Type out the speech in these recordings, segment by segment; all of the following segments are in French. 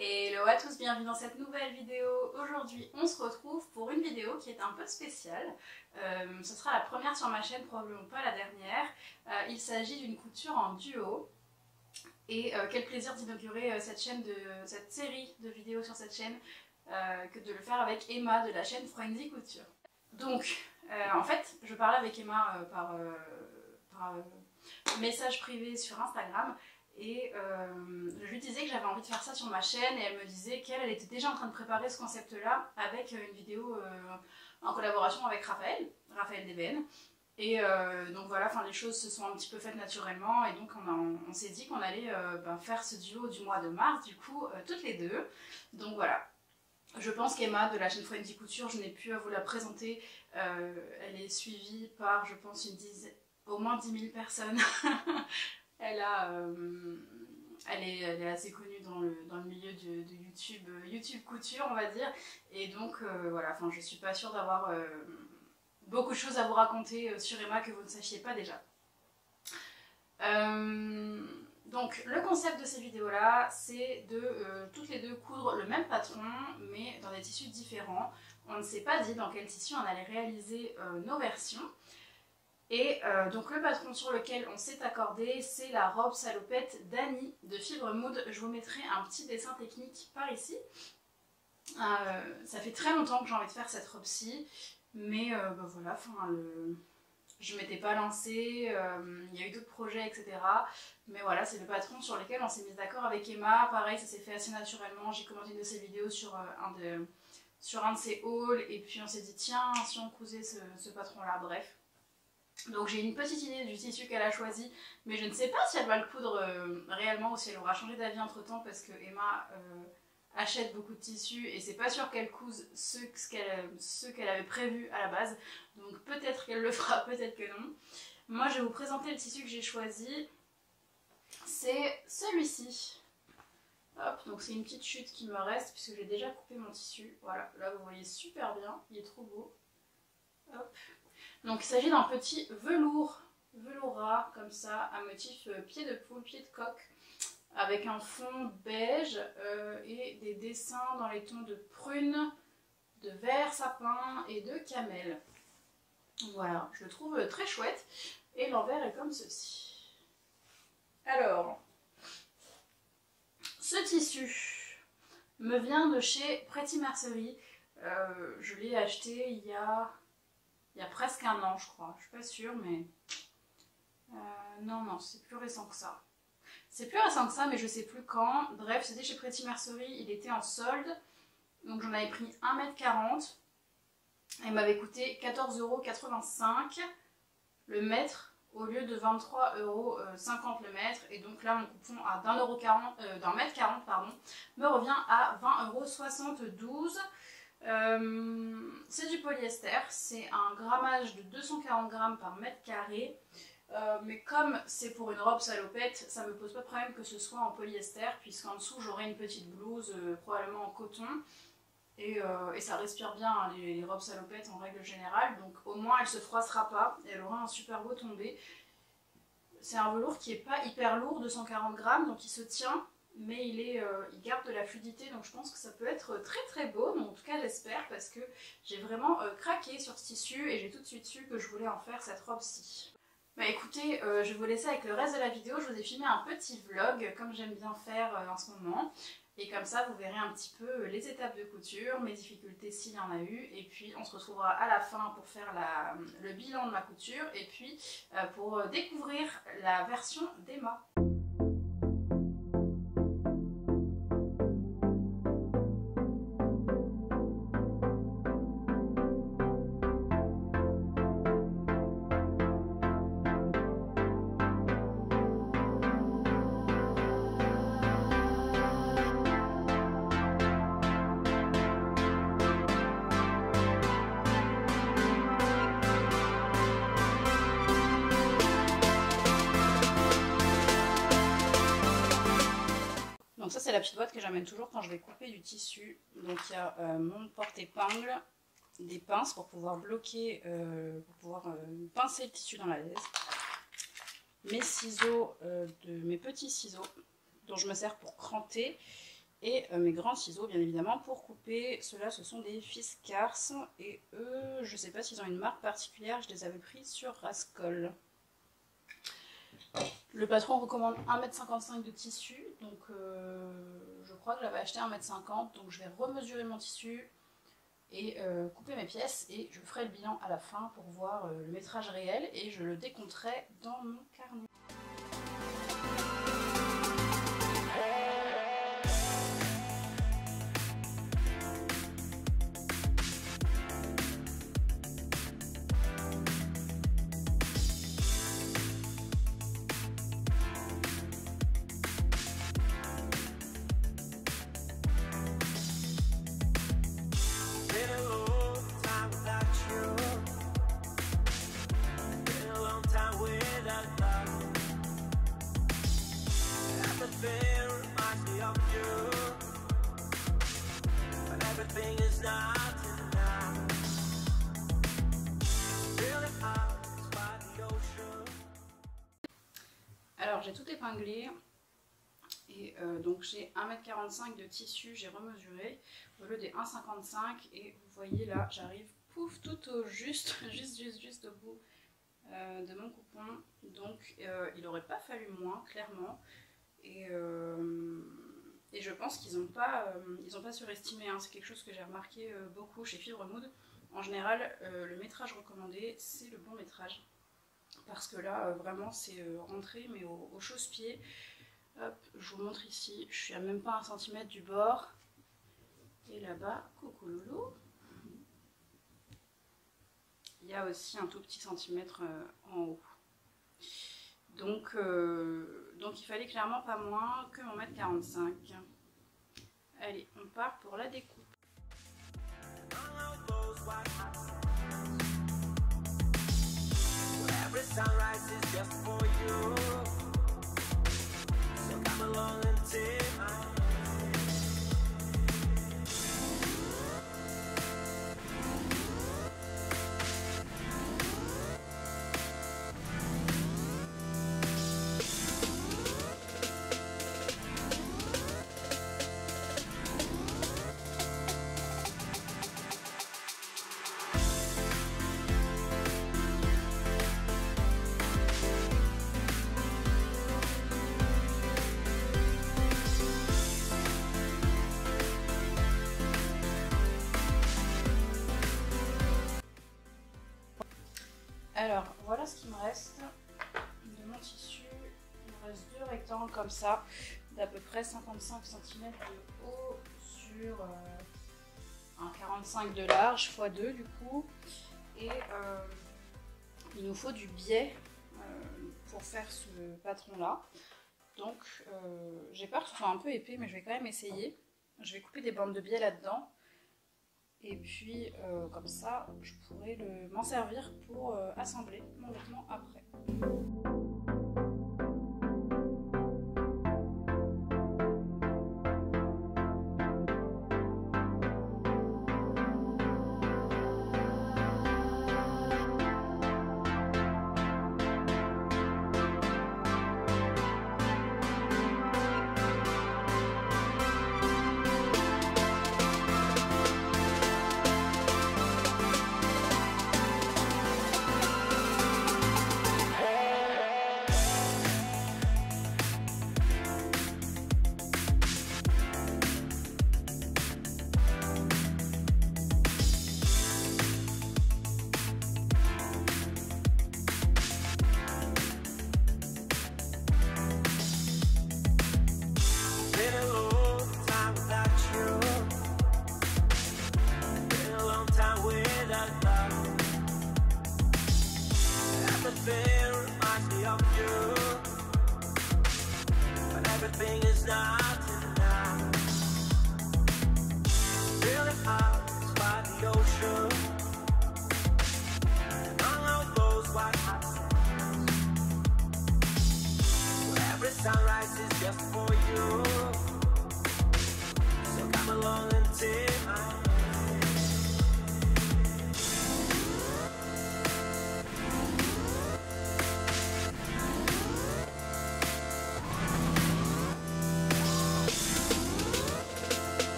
Hello à tous, bienvenue dans cette nouvelle vidéo. Aujourd'hui on se retrouve pour une vidéo qui est un peu spéciale. Ce sera la première sur ma chaîne, probablement pas la dernière. Il s'agit d'une couture en duo. Et quel plaisir d'inaugurer cette série de vidéos sur cette chaîne que de le faire avec Emma de la chaîne Frenzy Couture. Donc en fait je parlais avec Emma par message privé sur Instagram. Et je lui disais que j'avais envie de faire ça sur ma chaîne et elle me disait qu'elle était déjà en train de préparer ce concept-là avec une vidéo en collaboration avec Raphaël DBN. Et donc voilà, les choses se sont un petit peu faites naturellement et donc on s'est dit qu'on allait faire ce duo du mois de mars, du coup, toutes les deux. Donc voilà. Je pense qu'Emma de la chaîne Frenzy Couture, je n'ai plus à vous la présenter. Elle est suivie par, je pense, au moins 10 000 personnes. Elle est assez connue dans le milieu de YouTube couture, on va dire. Et donc, voilà, je suis pas sûre d'avoir beaucoup de choses à vous raconter sur Emma que vous ne sachiez pas déjà. Donc, le concept de ces vidéos-là, c'est de toutes les deux coudre le même patron, mais dans des tissus différents. On ne s'est pas dit dans quel tissu on allait réaliser nos versions. Et donc le patron sur lequel on s'est accordé, c'est la robe salopette d'Annie de Fibre Mood. Je vous mettrai un petit dessin technique par ici. Ça fait très longtemps que j'ai envie de faire cette robe-ci, mais voilà, je ne m'étais pas lancée, il y a eu d'autres projets, etc. Mais voilà, c'est le patron sur lequel on s'est mis d'accord avec Emma. Pareil, ça s'est fait assez naturellement. J'ai commenté une de ses vidéos sur un de ses hauls, et puis on s'est dit, tiens, si on cousait ce patron-là, bref. Donc j'ai une petite idée du tissu qu'elle a choisi, mais je ne sais pas si elle va le coudre réellement ou si elle aura changé d'avis entre temps, parce que Emma achète beaucoup de tissus et c'est pas sûr qu'elle couse ce qu'elle avait prévu à la base. Donc peut-être qu'elle le fera, peut-être que non. Moi je vais vous présenter le tissu que j'ai choisi. C'est celui-ci. Hop, donc c'est une petite chute qui me reste puisque j'ai déjà coupé mon tissu. Voilà, là vous voyez super bien, il est trop beau. Hop. Donc il s'agit d'un petit velours ras comme ça, à motif pied de poule, pied de coq, avec un fond beige et des dessins dans les tons de prune, de vert sapin et de camel. Voilà, je le trouve très chouette et l'envers est comme ceci. Alors, ce tissu me vient de chez Pretty Mercerie. Je l'ai acheté il y a presque un an, je crois. Je suis pas sûre, mais... non, c'est plus récent que ça. C'est plus récent que ça, mais je sais plus quand. Bref, c'était chez Pretty Mercerie, il était en solde. Donc j'en avais pris 1,40 m. Il m'avait coûté 14,85 € le mètre, au lieu de 23,50 € le mètre. Et donc là, mon coupon d'un mètre 40, pardon, me revient à 20,72 €. C'est du polyester, c'est un grammage de 240 grammes par mètre carré, mais comme c'est pour une robe salopette, ça me pose pas de problème que ce soit en polyester, puisqu'en dessous j'aurai une petite blouse probablement en coton, et ça respire bien hein, les robes salopettes en règle générale, donc au moins elle se froissera pas et elle aura un super beau tombé. C'est un velours qui est pas hyper lourd, 240 grammes, donc il se tient, mais il garde de la fluidité, donc je pense que ça peut être très très beau. En tout cas j'espère, parce que j'ai vraiment craqué sur ce tissu et j'ai tout de suite su que je voulais en faire cette robe-ci. Bah écoutez, je vais vous laisser avec le reste de la vidéo. Je vous ai filmé un petit vlog comme j'aime bien faire en ce moment, et comme ça vous verrez un petit peu les étapes de couture, mes difficultés s'il y en a eu, et puis on se retrouvera à la fin pour faire le bilan de ma couture, et puis pour découvrir la version d'Emma. Donc ça c'est la petite boîte que j'amène toujours quand je vais couper du tissu. Donc il y a mon porte-épingle, des pinces pour pouvoir bloquer, pincer le tissu dans la laisse, mes ciseaux, mes petits ciseaux dont je me sers pour cranter, Et mes grands ciseaux, bien évidemment, pour couper. Ceux-là, ce sont des Fiskars. Et eux, je sais pas s'ils ont une marque particulière. Je les avais pris sur Rascol. Le patron recommande 1,55 m de tissu. Donc, je crois que j'avais acheté 1,50 m. Donc, je vais remesurer mon tissu et couper mes pièces. Et je ferai le bilan à la fin pour voir le métrage réel. Et je le décompterai dans mon carnet. Alors j'ai tout épinglé et donc j'ai 1,45 m de tissu, j'ai remesuré au lieu des 1,55 et vous voyez là j'arrive pouf tout au juste, juste au bout de mon coupon, donc il n'aurait pas fallu moins clairement et je pense qu'ils n'ont pas surestimé, hein. C'est quelque chose que j'ai remarqué beaucoup chez Fibre Mood. En général le métrage recommandé c'est le bon métrage. Parce que là, vraiment, c'est rentré, mais au chausse-pied. Hop, je vous montre ici, je suis à même pas 1 cm du bord. Et là-bas, coucou loulou. Il y a aussi un tout petit centimètre en haut. Donc il fallait clairement pas moins que mon 1,45 m. Allez, on part pour la découpe. Every sunrise is just for you, so come along and take my hand. Alors, voilà ce qu'il me reste de mon tissu. Il me reste 2 rectangles comme ça, d'à peu près 55 cm de haut sur un 45 de large, x 2 du coup. Et il nous faut du biais pour faire ce patron-là. Donc, j'ai peur que ce soit un peu épais, mais je vais quand même essayer. Je vais couper des bandes de biais là-dedans. Et puis comme ça je pourrais m'en servir pour assembler mon vêtement après.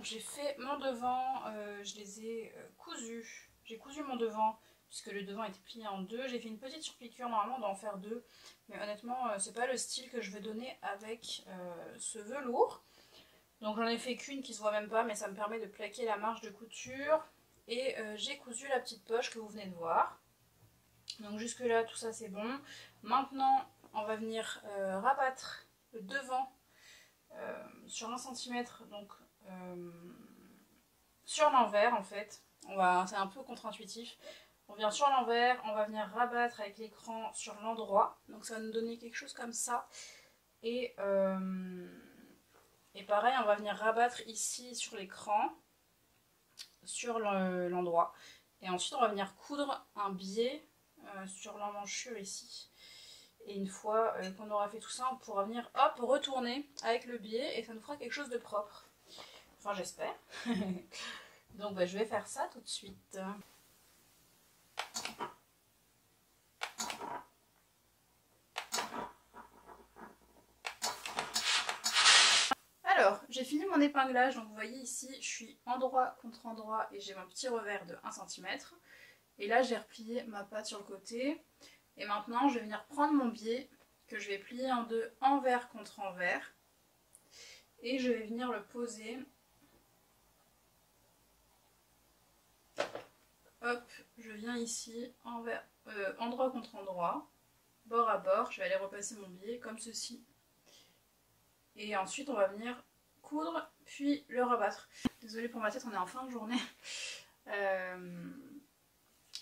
donc j'ai fait mon devant, je les ai cousus. J'ai cousu mon devant puisque le devant était plié en deux. J'ai fait une petite surpiqûre, normalement on doit en faire deux. Mais honnêtement, c'est pas le style que je vais donner avec ce velours. Donc j'en ai fait qu'une qui se voit même pas, mais ça me permet de plaquer la marge de couture. Et j'ai cousu la petite poche que vous venez de voir. Donc jusque là tout ça c'est bon. Maintenant on va venir rabattre le devant sur 1 cm, donc sur l'envers en fait. C'est un peu contre-intuitif. On vient sur l'envers, on va venir rabattre avec l'écran sur l'endroit. Donc ça va nous donner quelque chose comme ça. Et pareil, on va venir rabattre ici sur l'écran, sur l'endroit. Et ensuite on va venir coudre un biais sur l'emmanchure ici. Et une fois qu'on aura fait tout ça, on pourra venir hop retourner avec le biais et ça nous fera quelque chose de propre. Enfin j'espère. Donc je vais faire ça tout de suite. Alors, j'ai fini mon épinglage, donc vous voyez ici, je suis endroit contre endroit et j'ai mon petit revers de 1 cm. Et là, j'ai replié ma patte sur le côté. Et maintenant, je vais venir prendre mon biais que je vais plier en deux, envers contre envers. Et je vais venir le poser. Hop, je viens ici, endroit contre endroit, bord à bord. Je vais aller repasser mon biais comme ceci. Et ensuite, on va venir coudre, puis le rabattre. Désolée pour ma tête, on est en fin de journée.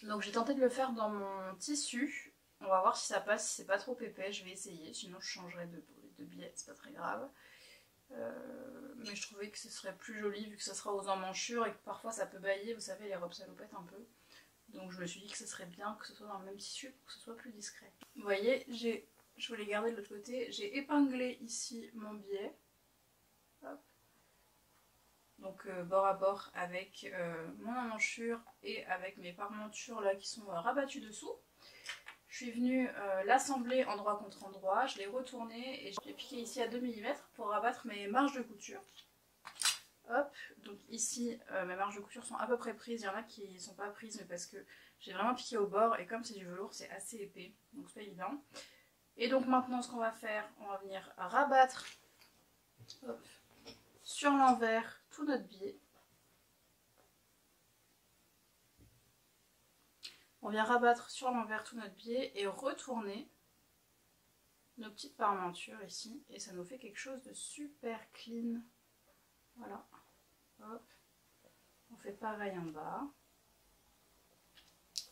Donc j'ai tenté de le faire dans mon tissu. On va voir si ça passe, si c'est pas trop épais, je vais essayer. Sinon je changerai de biais, c'est pas très grave. Mais je trouvais que ce serait plus joli vu que ça sera aux emmanchures et que parfois ça peut bailler, vous savez, les robes salopettes un peu. Donc je me suis dit que ce serait bien que ce soit dans le même tissu pour que ce soit plus discret. Vous voyez, je voulais garder de l'autre côté, j'ai épinglé ici mon biais. Hop. Donc bord à bord avec mon emmanchure et avec mes parmentures là qui sont rabattues dessous. Je suis venue l'assembler endroit contre endroit, je l'ai retourné et je l'ai piqué ici à 2 mm pour rabattre mes marges de couture. Hop, donc ici mes marges de couture sont à peu près prises, il y en a qui ne sont pas prises mais parce que j'ai vraiment piqué au bord et comme c'est du velours c'est assez épais, donc c'est pas évident. Et donc maintenant ce qu'on va faire, on va venir rabattre hop, sur l'envers tout notre biais. On vient rabattre sur l'envers tout notre biais et retourner nos petites parmentures ici. Et ça nous fait quelque chose de super clean. Voilà. Hop. On fait pareil en bas.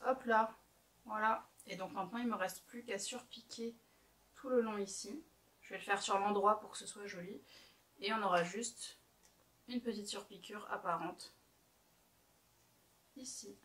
Hop là. Voilà. Et donc maintenant il ne me reste plus qu'à surpiquer tout le long ici. Je vais le faire sur l'endroit pour que ce soit joli. Et on aura juste une petite surpiqûre apparente ici.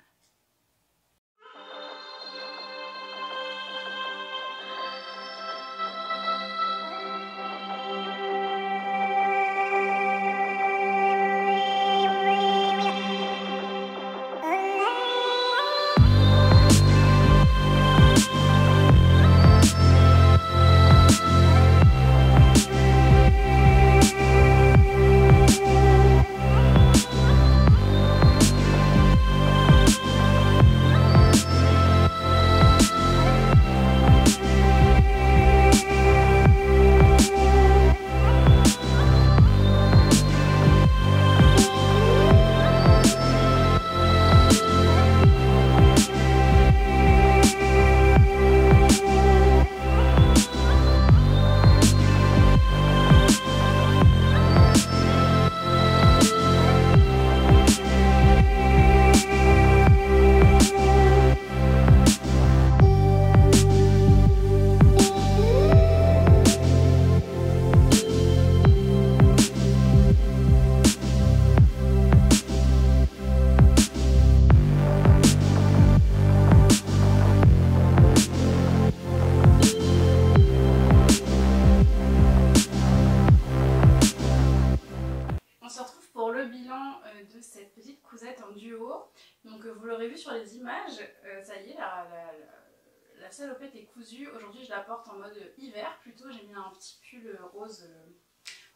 De cette petite cousette en duo. Donc vous l'aurez vu sur les images, ça y est, la salopette est cousue. Aujourd'hui je la porte en mode hiver plutôt, j'ai mis un petit pull rose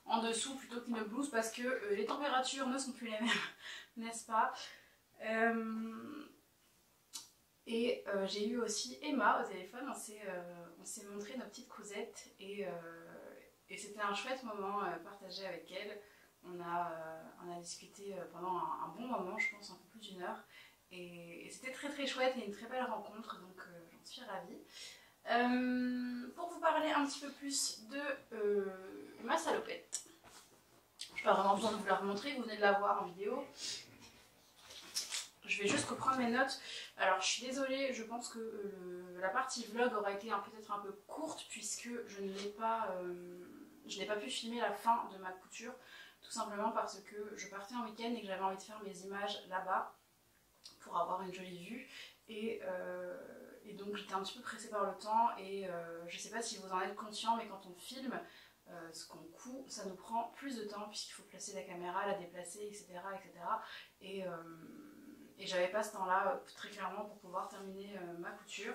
en dessous plutôt qu'une blouse parce que les températures ne sont plus les mêmes, n'est-ce pas? J'ai eu aussi Emma au téléphone, on s'est montré nos petites cousettes et c'était un chouette moment partagé avec elle. On a discuté pendant un bon moment, je pense un peu plus d'une heure. Et c'était très très chouette et une très belle rencontre, donc j'en suis ravie. Pour vous parler un petit peu plus de ma salopette, je n'ai pas vraiment besoin de vous la remontrer, vous venez de la voir en vidéo. Je vais juste reprendre mes notes. Alors je suis désolée, je pense que la partie vlog aura été peut-être un peu courte puisque je n'ai pas pu filmer la fin de ma couture. Tout simplement parce que je partais en week-end et que j'avais envie de faire mes images là-bas pour avoir une jolie vue. Et donc j'étais un petit peu pressée par le temps et je sais pas si vous en êtes conscient, mais quand on filme, ce qu'on coud, ça nous prend plus de temps puisqu'il faut placer la caméra, la déplacer, etc. Et j'avais pas ce temps-là très clairement pour pouvoir terminer ma couture.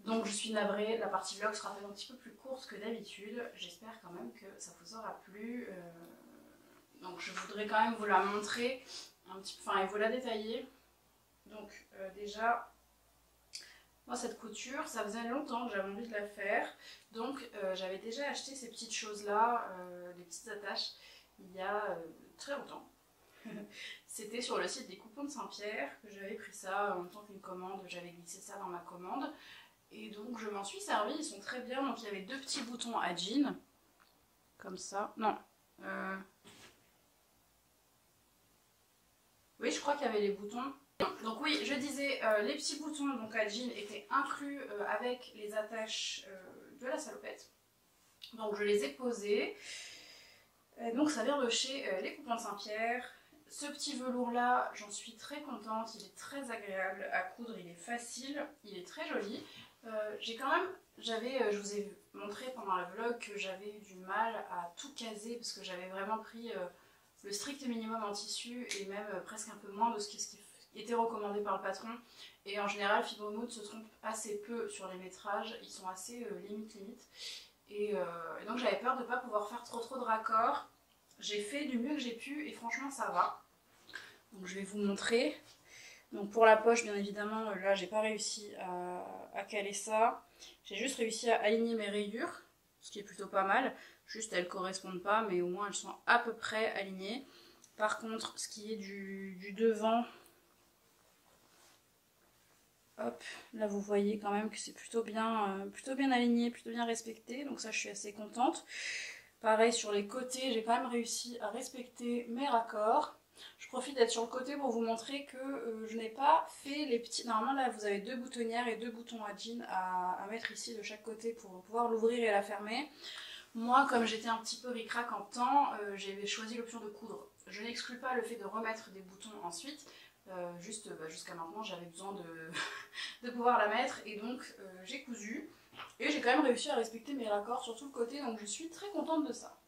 Donc je suis navrée, la partie vlog sera peut-être un petit peu plus courte que d'habitude. J'espère quand même que ça vous aura plu. Donc je voudrais quand même vous la montrer un petit peu, et vous la détailler. Donc déjà, moi cette couture, ça faisait longtemps que j'avais envie de la faire. Donc j'avais déjà acheté ces petites choses-là, des petites attaches, il y a très longtemps. C'était sur le site des Coupons de Saint-Pierre que j'avais pris ça en même temps qu'une commande, j'avais glissé ça dans ma commande. Et donc je m'en suis servie, ils sont très bien. Donc il y avait deux petits boutons à jean, comme ça. Non. Oui, je crois qu'il y avait les boutons. Donc oui, je disais, les petits boutons donc à jean étaient inclus avec les attaches de la salopette. Donc je les ai posés. Donc ça vient de chez les Coupons de Saint-Pierre. Ce petit velours là, j'en suis très contente, il est très agréable à coudre, il est facile, il est très joli. Je vous ai montré pendant la vlog que j'avais eu du mal à tout caser parce que j'avais vraiment pris le strict minimum en tissu et même presque un peu moins de ce qui était recommandé par le patron. Et en général, Fibromood se trompe assez peu sur les métrages, ils sont assez limite. Et donc j'avais peur de ne pas pouvoir faire trop de raccords. J'ai fait du mieux que j'ai pu et franchement ça va. Donc je vais vous montrer. Donc pour la poche, bien évidemment, là j'ai pas réussi à caler ça. J'ai juste réussi à aligner mes rayures, ce qui est plutôt pas mal. Juste elles correspondent pas, mais au moins elles sont à peu près alignées. Par contre, ce qui est du devant, hop, là vous voyez quand même que c'est plutôt bien aligné, plutôt bien respecté. Donc ça je suis assez contente. Pareil sur les côtés, j'ai quand même réussi à respecter mes raccords. Je profite d'être sur le côté pour vous montrer que je n'ai pas fait les petits... Normalement là vous avez deux boutonnières et deux boutons à jean à mettre ici de chaque côté pour pouvoir l'ouvrir et la fermer. Moi comme j'étais un petit peu ric-rac en temps, j'ai choisi l'option de coudre. Je n'exclus pas le fait de remettre des boutons ensuite. Jusqu'à maintenant j'avais besoin de pouvoir la mettre et donc j'ai cousu. Et j'ai quand même réussi à respecter mes raccords sur tout le côté, donc je suis très contente de ça.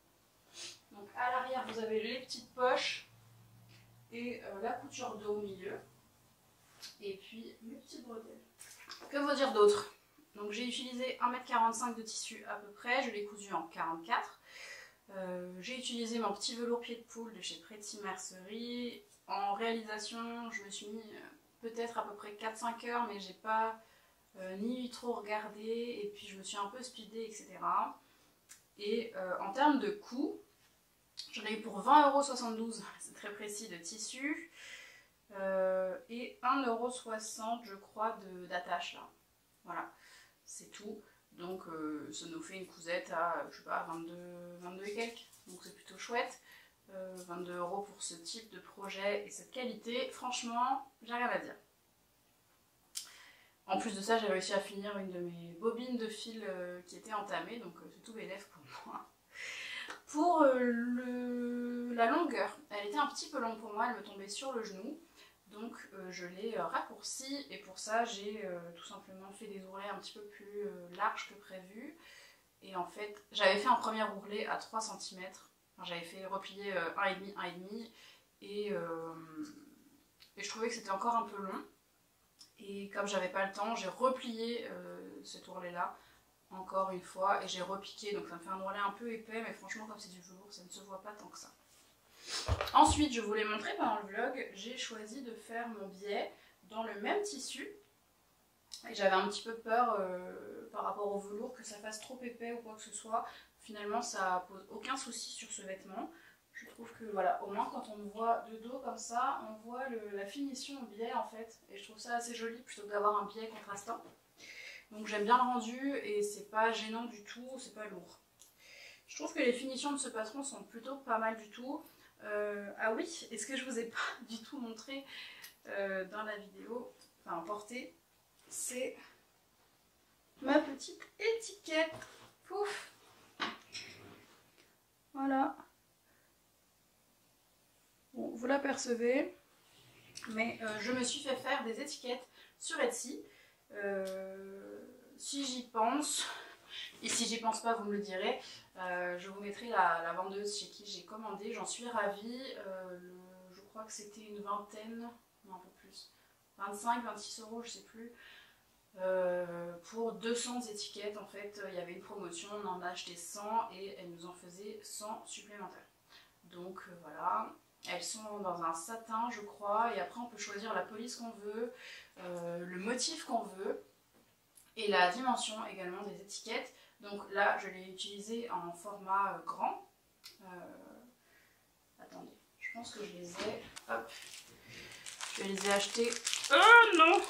Donc à l'arrière vous avez les petites poches et la couture dos au milieu. Et puis mes petites bretelles. Que vous dire d'autre? Donc j'ai utilisé 1,45 m de tissu à peu près, je l'ai cousu en 44. J'ai utilisé mon petit velours pied de poule de chez Pretty Mercerie. En réalisation, je me suis mis peut-être à peu près 4-5 heures, mais j'ai pas ni trop regardé et puis je me suis un peu speedée, etc. Et en termes de coût, j'en ai eu pour 20,72 €, c'est très précis, de tissu et 1,60 € je crois d'attache là. Voilà, c'est tout. Donc ça nous fait une cousette à, je sais pas, 22 et quelques, donc c'est plutôt chouette. 22 € pour ce type de projet et cette qualité, franchement, j'ai rien à dire. En plus de ça, j'ai réussi à finir une de mes bobines de fil qui était entamée, donc c'est tout bénef pour moi. Pour la longueur, elle était un petit peu longue pour moi, elle me tombait sur le genou, donc je l'ai raccourcie et pour ça j'ai tout simplement fait des ourlets un petit peu plus larges que prévu. Et en fait, j'avais fait un premier ourlet à 3 cm, enfin, j'avais fait replier 1,5, 1,5 et je trouvais que c'était encore un peu long. Et comme j'avais pas le temps, j'ai replié cet ourlet là encore une fois, et j'ai repiqué, donc ça me fait un ourlet un peu épais, mais franchement comme c'est du velours, ça ne se voit pas tant que ça. Ensuite, je vous l'ai montré pendant le vlog, j'ai choisi de faire mon biais dans le même tissu. Et j'avais un petit peu peur par rapport au velours que ça fasse trop épais ou quoi que ce soit. Finalement, ça pose aucun souci sur ce vêtement. Je trouve que voilà, au moins quand on me voit de dos comme ça, on voit la finition au biais en fait. Et je trouve ça assez joli plutôt que d'avoir un biais contrastant. Donc j'aime bien le rendu et c'est pas gênant du tout, c'est pas lourd. Je trouve que les finitions de ce patron sont plutôt pas mal du tout. Ah oui, est-ce que je vous ai pas du tout montré dans la vidéo, enfin porté, c'est ma petite étiquette. Pouf. Voilà. Bon, vous l'apercevez, mais je me suis fait faire des étiquettes sur Etsy. Si j'y pense, et si j'y pense pas, vous me le direz. Je vous mettrai la vendeuse chez qui j'ai commandé. J'en suis ravie. Je crois que c'était une vingtaine, non un peu plus, 25, 26 €, je sais plus. Pour 200 étiquettes en fait, il y avait une promotion, on en a acheté 100 et elle nous en faisait 100 supplémentaires. Donc voilà, elles sont dans un satin je crois, et après on peut choisir la police qu'on veut, le motif qu'on veut et la dimension également des étiquettes. Donc là je l'ai utilisé en format grand. Attendez, je pense que je les ai, hop, je les ai achetés, oh non!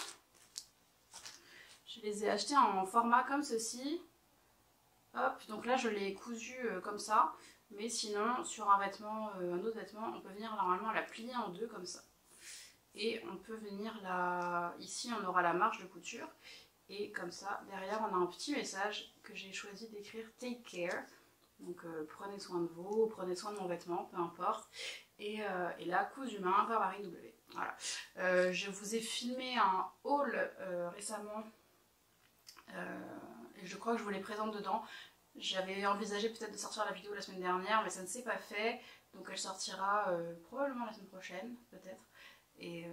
Je les ai achetés en format comme ceci. Hop, donc là je l'ai cousu comme ça. Mais sinon, sur un vêtement, un autre vêtement, on peut venir normalement la plier en deux comme ça. Et on peut venir là, ici on aura la marge de couture. Et comme ça, derrière on a un petit message que j'ai choisi d'écrire Take care. Donc prenez soin de vous, prenez soin de mon vêtement, peu importe. Et là, cousu main par Marine W. Voilà. Je vous ai filmé un haul récemment. Et je crois que je vous les présente dedans. J'avais envisagé peut-être de sortir la vidéo la semaine dernière, mais ça ne s'est pas fait. Donc elle sortira probablement la semaine prochaine, peut-être. Et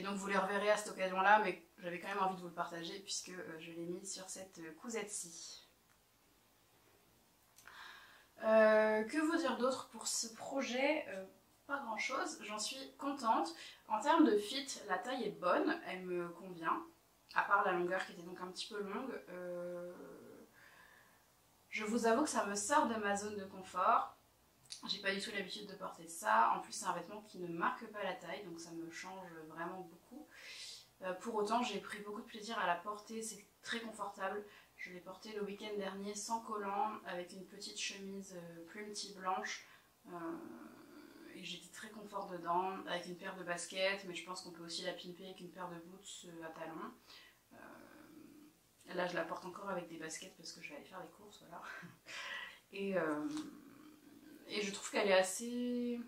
donc vous les reverrez à cette occasion-là, mais j'avais quand même envie de vous le partager puisque je l'ai mis sur cette cousette-ci. Que vous dire d'autre pour ce projet? Pas grand chose, j'en suis contente. En termes de fit, la taille est bonne, elle me convient. À part la longueur qui était donc un petit peu longue. Je vous avoue que ça me sort de ma zone de confort. J'ai pas du tout l'habitude de porter ça. En plus c'est un vêtement qui ne marque pas la taille, donc ça me change vraiment beaucoup. Pour autant j'ai pris beaucoup de plaisir à la porter, c'est très confortable. Je l'ai porté le week-end dernier sans collant, avec une petite chemise plumety blanche. Et j'étais très confort dedans, avec une paire de baskets, mais je pense qu'on peut aussi la pimper avec une paire de boots à talons. Là je la porte encore avec des baskets parce que je vais aller faire des courses, voilà. Et je trouve qu'elle est assez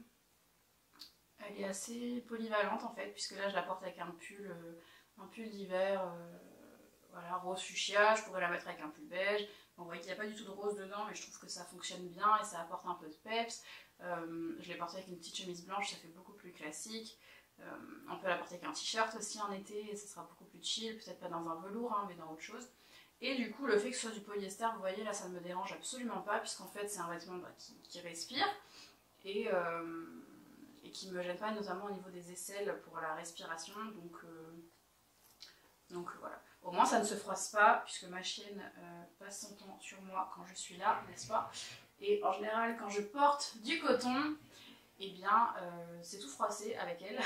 polyvalente en fait, puisque là je la porte avec un pull d'hiver, voilà, rose fuchsia. Je pourrais la mettre avec un pull beige. Bon, vous voyez qu'il n'y a pas du tout de rose dedans, mais je trouve que ça fonctionne bien et ça apporte un peu de peps. Je l'ai portée avec une petite chemise blanche, ça fait beaucoup plus classique. On peut la porter avec un t-shirt aussi en été et ça sera beaucoup plus chill, peut-être pas dans un velours hein, mais dans autre chose. Et du coup le fait que ce soit du polyester, vous voyez là ça ne me dérange absolument pas puisqu'en fait c'est un vêtement qui respire et qui ne me gêne pas notamment au niveau des aisselles pour la respiration, donc voilà. Au moins ça ne se froisse pas puisque ma chienne passe son temps sur moi quand je suis là, n'est-ce pas? Et en général quand je porte du coton, eh bien c'est tout froissé avec elle.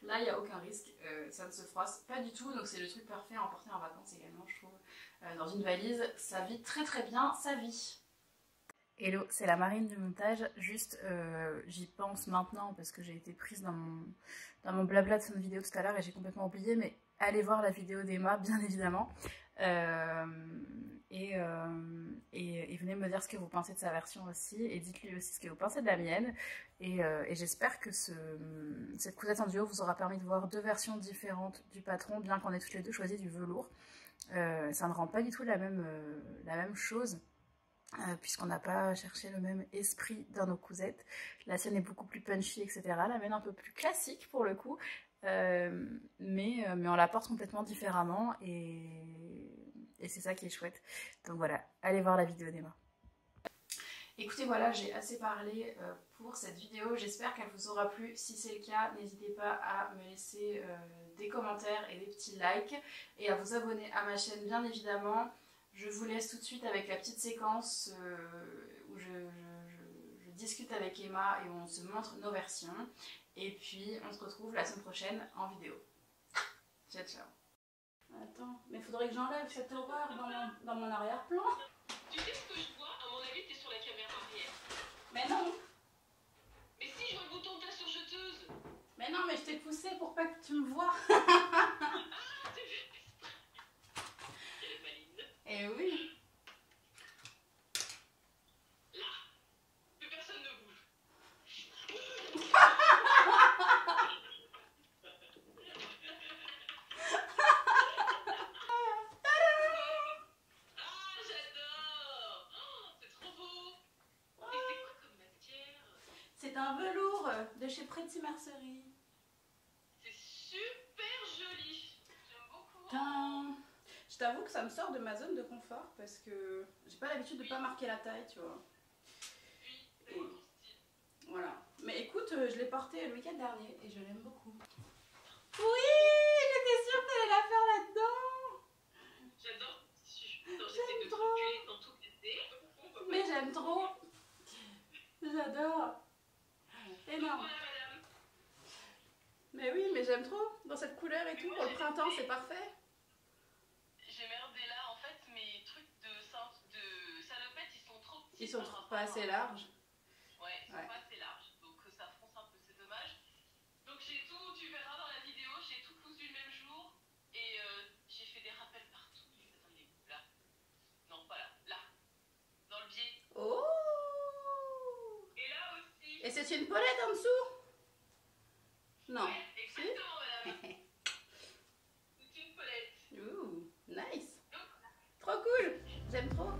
Là il n'y a aucun risque, ça ne se froisse pas du tout, donc c'est le truc parfait à emporter en vacances également je trouve. Dans une valise, ça vit très très bien sa vie. Hello, c'est la Marine du montage, juste j'y pense maintenant parce que j'ai été prise dans mon blabla de fin de vidéo tout à l'heure et j'ai complètement oublié, mais allez voir la vidéo d'Emma bien évidemment. Et venez me dire ce que vous pensez de sa version aussi, et dites-lui aussi ce que vous pensez de la mienne. Et j'espère que cette cousette en duo vous aura permis de voir deux versions différentes du patron, bien qu'on ait toutes les deux choisi du velours. Ça ne rend pas du tout la même chose, puisqu'on n'a pas cherché le même esprit dans nos cousettes. La sienne est beaucoup plus punchy, etc. La mienne un peu plus classique pour le coup. Mais on la porte complètement différemment et et c'est ça qui est chouette. Donc voilà, allez voir la vidéo d'Emma. Écoutez, voilà, j'ai assez parlé pour cette vidéo. J'espère qu'elle vous aura plu. Si c'est le cas, n'hésitez pas à me laisser des commentaires et des petits likes et à vous abonner à ma chaîne, bien évidemment. Je vous laisse tout de suite avec la petite séquence où je discute avec Emma et où on se montre nos versions. Et puis, on se retrouve la semaine prochaine en vidéo. Ciao, ciao. Attends, mais il faudrait que j'enlève cette horreur dans mon arrière-plan. Tu sais ce que je vois? À mon avis, t'es sur la caméra arrière. Mais non. Mais si, je vois le bouton de ta surjeteuse. Mais non, mais je t'ai poussé pour pas que tu me vois. Ah, t'as vu? Elle est maline. Eh oui. Là, plus personne ne bouge. Ah, j'adore. Oh, c'est trop beau. Et c'est quoi comme matière? C'est un velours de chez Pretty Mercerie. C'est super joli. J'aime beaucoup. Tain. Je t'avoue que ça me sort de ma zone de confort parce que j'ai pas l'habitude de pas marquer la taille, tu vois. Oui, c'est mon style. Voilà. Mais écoute, je l'ai porté le week-end dernier et je l'aime beaucoup. Oui, j'étais sûre que t'allais la faire là-dedans. J'adore ce tissu. Attends, j'essaie de te trop. reculer dans tout l'été. Mais j'aime trop. J'adore. Énorme. Voilà, madame. Mais oui, mais j'aime trop. Dans cette couleur et tout, pour le printemps, c'est parfait. J'ai merdé là, en fait, mes trucs de salopette, ils sont trop petits. Ils sont par rapport pas assez larges. Ouais, ils sont Ouais. pas assez larges, donc ça fronce un peu, c'est dommage. Donc j'ai tout, tu verras dans la vidéo, j'ai tout cousu le même jour et j'ai fait des rappels partout. Attends, il est où? Là. Non, pas là, là. Dans le biais. Oh. Et là aussi. Et c'est une pollette en dessous? Non. Ouais, exactement, madame. C'est une polette. Ouh, nice. Donc, Trop cool. J'aime trop.